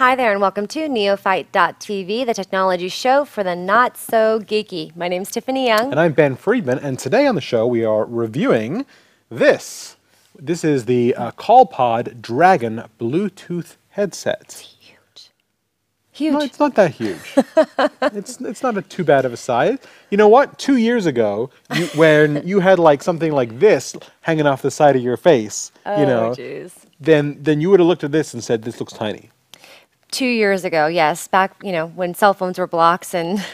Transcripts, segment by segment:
Hi there and welcome to Neophyte.tv, the technology show for the not so geeky. My name's Tiffany Young. And I'm Ben Friedman, and today on the show we are reviewing this. This is the Callpod Dragon Bluetooth headset. It's huge. Huge. No, it's not that huge. it's not too bad of a size. You know what? 2 years ago, when you had like something like this hanging off the side of your face, then you would have looked at this and said, "This looks tiny." 2 years ago, yes, back when cell phones were blocks and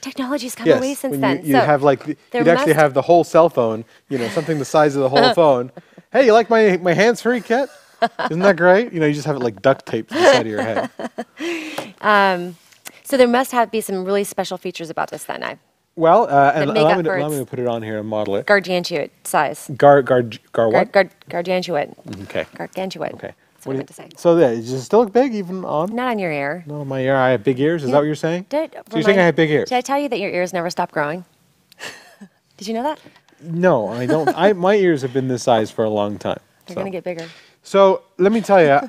technology's come away since then. You'd actually have the whole cell phone, something the size of the whole phone. Hey, you like my Handsfree kit? Isn't that great? You just have it like duct taped to the side of your head. So there must be some really special features about this then. And allow me to put it on here and model it. Gargantuan size. What? Gargantuan. Okay. Gargantuan. Okay. That's what I meant to say. So does it still look big even on? Not on your ear. Not on my ear. I have big ears. Is that what you're saying? So you're saying I have big ears? Did I tell you that your ears never stop growing? Did you know that? No, I don't. My ears have been this size for a long time. They're going to get bigger. So let me tell you,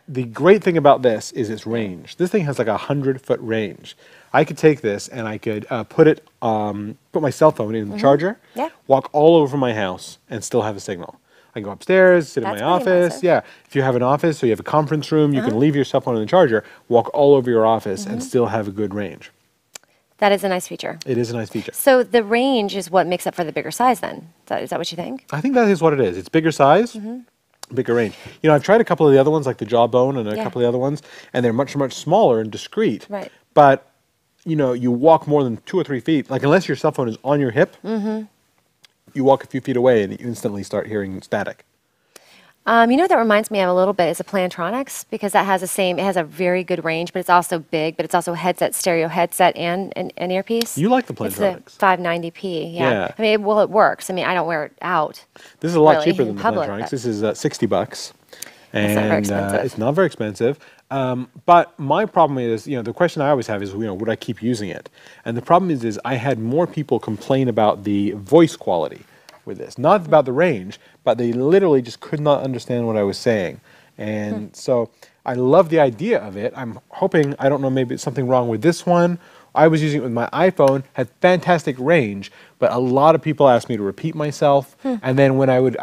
the great thing about this is its range. This thing has like 100-foot range. I could take this and I could put my cell phone in the charger, walk all over my house, and still have a signal. I can go upstairs, sit in my office. Impressive. Yeah, if you have an office, so you have a conference room, you can leave your cell phone in the charger, walk all over your office, and still have a good range. That is a nice feature. It is a nice feature. So the range is what makes up for the bigger size then? Is that what you think? I think that is what it is. It's bigger size, bigger range. I've tried a couple of the other ones, like the Jawbone and a couple of the other ones, and they're much, much smaller and discreet. Right. But, you walk more than 2 or 3 feet, like unless your cell phone is on your hip, you walk a few feet away and you instantly start hearing static. What that reminds me of a little bit is a Plantronics, because that has it has a very good range, but it's also big, but it's also a stereo headset and an earpiece. You like the Plantronics. It's the 590p, yeah. I mean, it works. I mean, I don't wear it out. This is a lot cheaper than the Plantronics. This is $60. And it's not very expensive. It's not very expensive. But my problem is, the question I always have is, would I keep using it? And the problem is I had more people complain about the voice quality with this. Not about the range, but they literally just could not understand what I was saying. And so I love the idea of it. I'm hoping, I don't know, maybe it's something wrong with this one. I was using it with my iPhone, had fantastic range, but a lot of people asked me to repeat myself. And then when I would,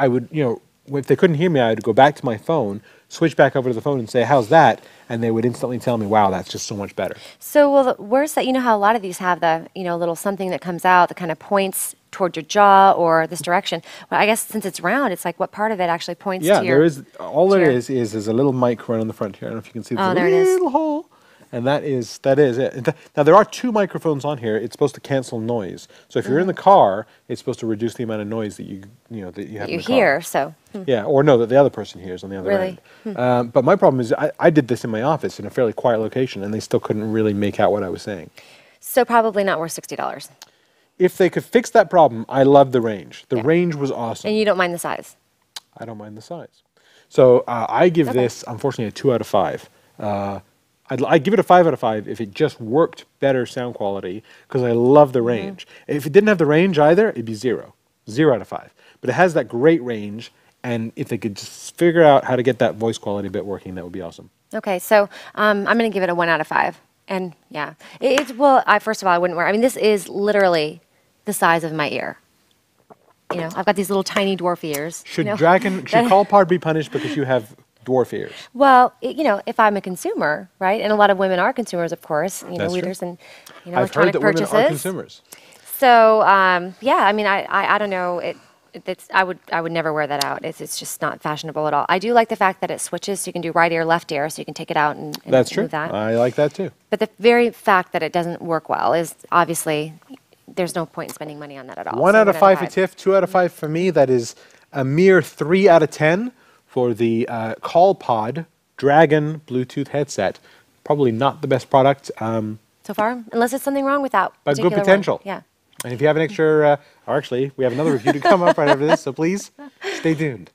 if they couldn't hear me, I would go back to my phone, switch back over to the phone and say, "How's that?" And they would instantly tell me, "Wow, that's just so much better." So, where's that? You know how a lot of these have the, little something that comes out that kind of points toward your jaw or this direction. Well, I guess since it's round, it's like what part of it actually points to your... Yeah, there is. All there is there's a little mic right on the front here. I don't know if you can see. There's a little hole. And that is it. Now, there are 2 microphones on here. It's supposed to cancel noise. So if you're in the car, it's supposed to reduce the amount of noise that you have in the car. You hear, so... Yeah, or no, that the other person hears on the other end. But my problem is I did this in my office in a fairly quiet location, and they still couldn't really make out what I was saying. So probably not worth $60. If they could fix that problem, I love the range. The range was awesome. And you don't mind the size? I don't mind the size. So I give this, unfortunately, a 2 out of 5. I'd give it a 5 out of 5 if it just worked better sound quality, because I love the range. If it didn't have the range either, it'd be 0 out of 5. But it has that great range, and if they could just figure out how to get that voice quality bit working, that would be awesome. Okay, so I'm going to give it a 1 out of 5. And yeah, first of all, I wouldn't wear. I mean, this is literally the size of my ear. I've got these little tiny dwarf ears. Should Callpod be punished because you have dwarf ears? Well, if I'm a consumer, right, and a lot of women are consumers, of course, leaders in I've heard that purchases. Women are consumers. So yeah, I mean, I don't know. I would never wear that out. It's just not fashionable at all. I do like the fact that it switches, so you can do right ear, left ear, so you can take it out and That's true. move that. I like that too. But the very fact that it doesn't work well is obviously there's no point in spending money on that at all. 1 out of 5 for Tiff, 2 out of 5 for me. That is a mere 3 out of 10 for the Callpod Dragon Bluetooth headset. Probably not the best product. So far, unless it's something wrong with that but good potential. Yeah. And if you have an extra, or actually, we have another review to come up right after this, so please stay tuned.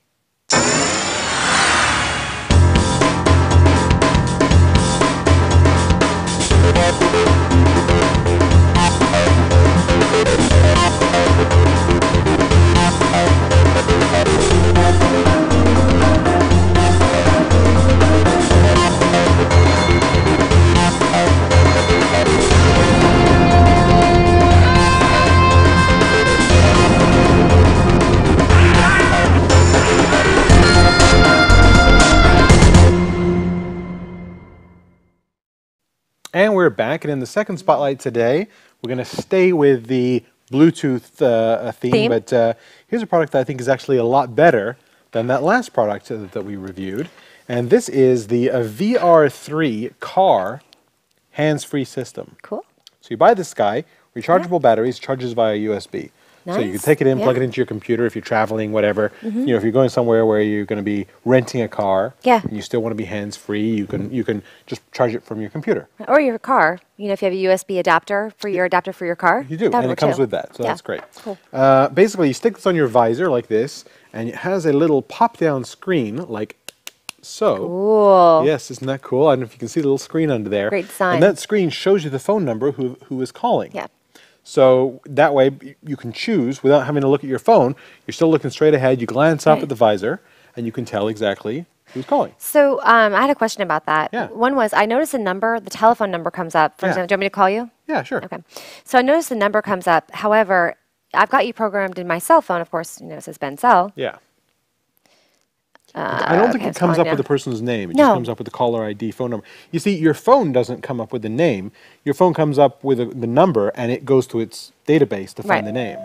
And we're back, and in the second spotlight today, we're going to stay with the Bluetooth theme, but here's a product that I think is actually a lot better than that last product that we reviewed. And this is the VR3 car hands-free system. Cool. So you buy this guy, rechargeable batteries, charges via USB. Nice. So you can take it in, plug it into your computer if you're traveling, whatever. You know, if you're going somewhere where you're going to be renting a car, and you still want to be hands-free, you can just charge it from your computer. Or your car. You know, if you have a USB adapter for your car. You do, and it comes with that, so that's great. Cool. Basically, you stick this on your visor like this, and it has a little pop-down screen like so. Cool. Yes, isn't that cool? I don't know if you can see the little screen under there. Great design. And that screen shows you the phone number who is calling. Yeah. So that way you can choose without having to look at your phone. You're still looking straight ahead. You glance up at the visor, and you can tell exactly who's calling. So I had a question about that. Yeah. One was, I noticed the telephone number comes up. For example, do you want me to call you? Yeah, sure. Okay. So I noticed the number comes up. However, I've got you programmed in my cell phone. Of course, you know, it says Ben Cell. Yeah. I don't think it comes up with the person's name. It just comes up with the caller ID phone number. You see, your phone doesn't come up with the name. Your phone comes up with the number, and it goes to its database to find the name.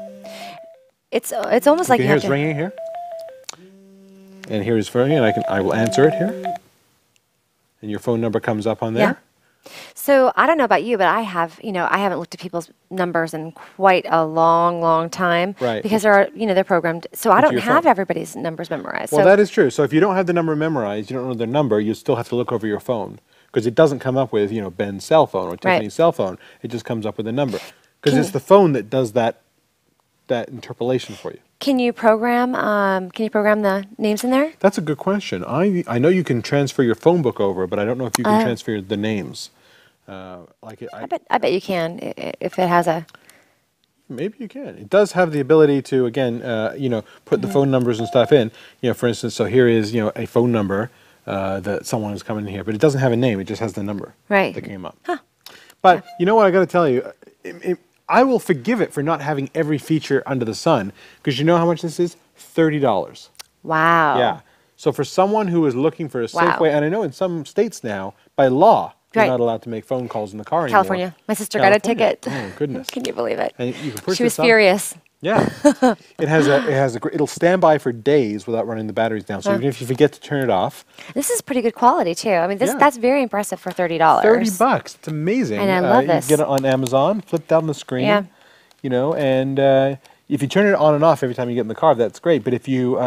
It's almost like you hear have it's ringing here. And here it's ringing, and I will answer it here. And your phone number comes up on there. Yeah. So I don't know about you, but I haven't looked at people's numbers in quite a long, long time. Right. Because they're programmed. So I don't have everybody's numbers memorized. Well, that is true. So if you don't have the number memorized, you don't know their number, you still have to look over your phone. Because it doesn't come up with, Ben's cell phone or Tiffany's cell phone. It just comes up with a number. Because it's the phone that does that interpolation for you. Can you program the names in there? That's a good question. I know you can transfer your phone book over, but I don't know if you can transfer the names. I bet you can if it has a. Maybe you can. It does have the ability to again, put the phone numbers and stuff in. For instance, so here is a phone number that someone is coming in here, but it doesn't have a name. It just has the number that came up. Huh. But you know what? I got to tell you, I will forgive it for not having every feature under the sun, because you know how much this is? $30. Wow. Yeah. So for someone who is looking for a safe way, and I know in some states now, by law, you're not allowed to make phone calls in the car anymore. California. My sister got a ticket. Oh, goodness. Can you believe it? And you can push she was furious. Yeah. It'll stand by for days without running the batteries down. So even if you forget to turn it off. This is pretty good quality too. I mean, that's very impressive for $30. $30. It's amazing. And I love this. You can get it on Amazon, flip down the screen. Yeah. And if you turn it on and off every time you get in the car, that's great. But if you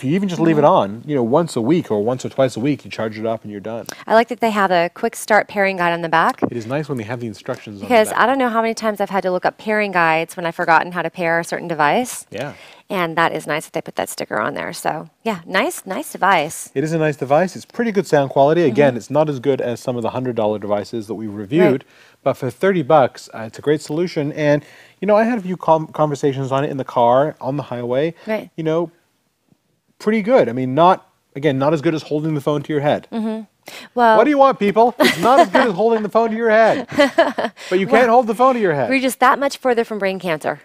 even just leave it on, once a week or once or twice a week, you charge it up and you're done. I like that they have a quick start pairing guide on the back. It is nice when they have the instructions on the Because back. I don't know how many times I've had to look up pairing guides when I've forgotten how to pair a certain device. Yeah. And that is nice that they put that sticker on there. So, yeah, nice device. It is a nice device. It's pretty good sound quality. Again, it's not as good as some of the $100 devices that we reviewed. But for $30, it's a great solution. And, I had a few conversations on it in the car, on the highway. Right. Pretty good. I mean, not as good as holding the phone to your head. Well, what do you want, people? It's not as good as holding the phone to your head. But you can't hold the phone to your head. We're just that much further from brain cancer.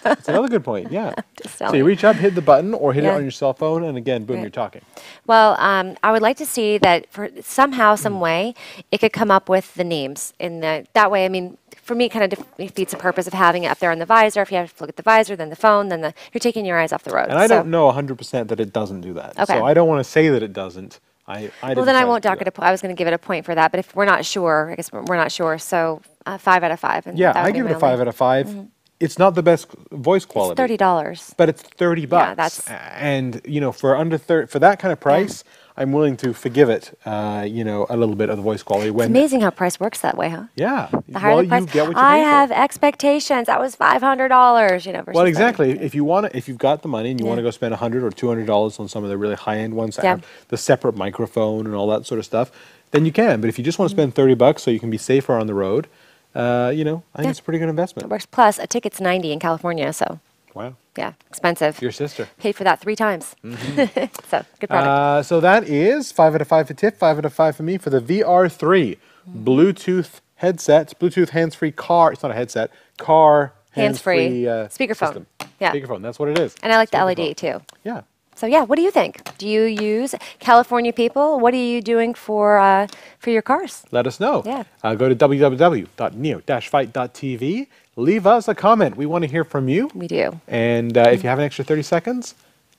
That's another good point, yeah. So you reach up, hit the button, or hit it on your cell phone, and again, boom, you're talking. Well, I would like to see that for somehow, some way, it could come up with the names. That way, I mean, for me, it kind of defeats the purpose of having it up there on the visor. If you have to look at the visor, then the phone, then you're taking your eyes off the road. And I don't know 100% that it doesn't do that. Okay. So I don't want to say that it doesn't. Well, then I won't dock it a point. I was going to give it a point for that, but if we're not sure, I guess we're not sure. So 5 out of 5. And yeah, I give it a 5 out of 5. It's not the best voice quality. It's $30. But it's $30. Yeah, that's... And, for under for that kind of price, I'm willing to forgive it, a little bit of the voice quality. It's amazing how price works that way, huh? Yeah. The higher the price, you get what you I pay for. have expectations. That was $500, versus well, exactly. If you've got the money and you want to go spend $100 or $200 on some of the really high-end ones that have the separate microphone and all that sort of stuff, then you can. But if you just want to spend $30 so you can be safer on the road, I think it's a pretty good investment. It works. Plus, a ticket's $90 in California, so. Wow. Yeah, expensive. Your sister. Paid for that 3 times. So, good product. So that is 5 out of 5 for Tiff, 5 out of 5 for me for the VR3 Bluetooth headset, Bluetooth hands-free car. It's not a headset. Car hands-free speakerphone. system. Yeah. Speakerphone. That's what it is. And I like the LED too. Yeah. So yeah, what do you think? Do you use California people? What are you doing for your cars? Let us know. Yeah. Go to www.neo-fight.tv. Leave us a comment. We want to hear from you. We do. And if you have an extra 30 seconds,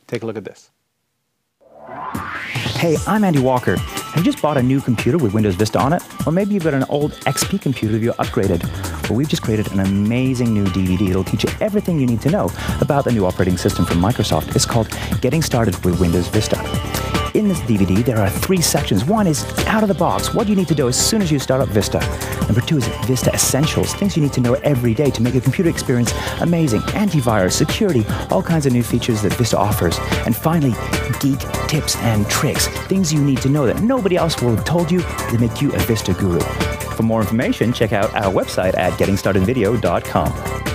take a look at this. Hey, I'm Andy Walker. Have you just bought a new computer with Windows Vista on it? Or maybe you've got an old XP computer that you're upgraded. Well, we've just created an amazing new DVD that'll teach you everything you need to know about the new operating system from Microsoft. It's called Getting Started with Windows Vista. In this DVD, there are 3 sections. One is out of the box, what you need to do as soon as you start up Vista. Number 2 is Vista Essentials, things you need to know every day to make your computer experience amazing. Antivirus, security, all kinds of new features that Vista offers. And finally, geek tips and tricks, things you need to know that nobody else will have told you that make you a Vista guru. For more information, check out our website at gettingstartedvideo.com.